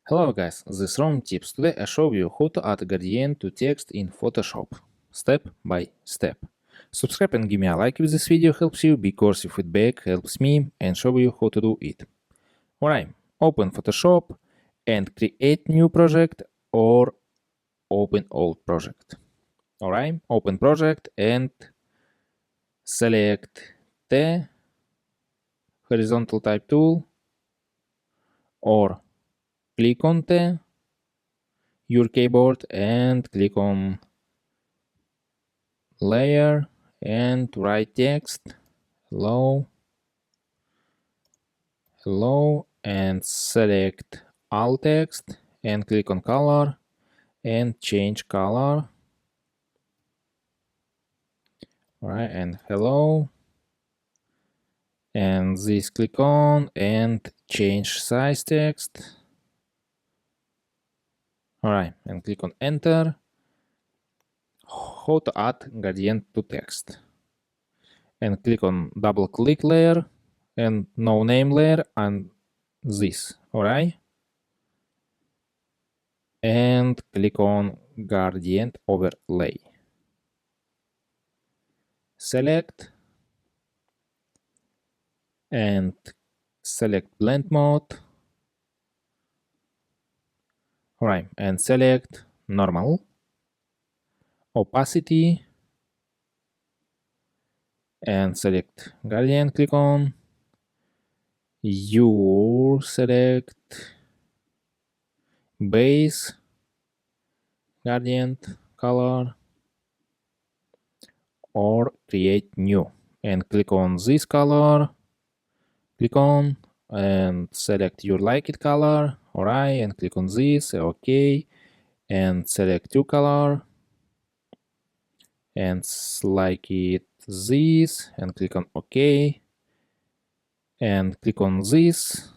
Hello guys, this is Rom Tips. Today I show you how to add a gradient to text in Photoshop, step by step. Subscribe and give me a like if this video helps you, because your feedback helps me and show you how to do it. Alright, open Photoshop and create new project or open old project. Alright, open project and select the horizontal type tool or click on your keyboard and click on layer and write text hello and select all text and click on color and change color. Alright, and hello, and this click on and change size text. Alright, and click on enter. How to add gradient to text, and click on double click layer and no name layer and this. Alright, and click on gradient overlay. Select and select blend mode. Alright, and select normal, opacity, and select gradient. Click on you select base gradient color or create new, and click on this color. Click on and select your like it color. Alright, and click on this. Okay, and select your color and like it this and click on OK, and click on this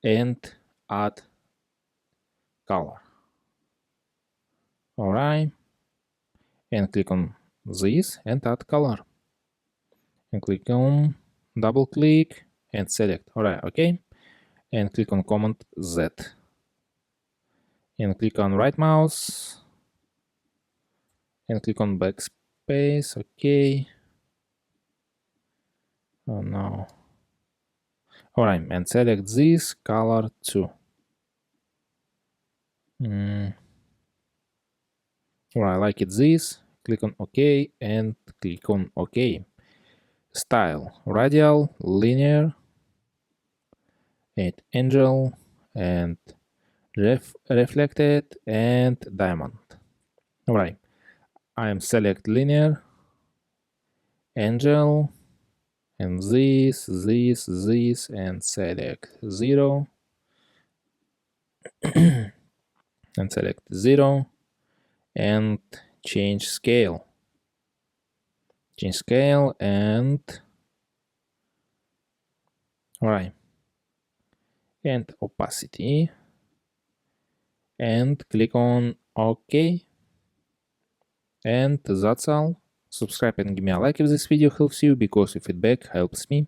and add color. Alright, and click on this and add color, and click on double click and select. Alright, okay, and click on Command Z and click on right mouse and click on backspace. Okay, oh no. Alright, and select this color too. Alright, I like it this. Click on OK and click on OK. Style radial, linear, and angle, and reflected, and diamond. Alright, I am select linear, angle, and this, and select 0, and select 0, and change scale. Change scale and alright, and opacity, and click on OK. And that's all. Subscribe and give me a like if this video helps you, because your feedback helps me.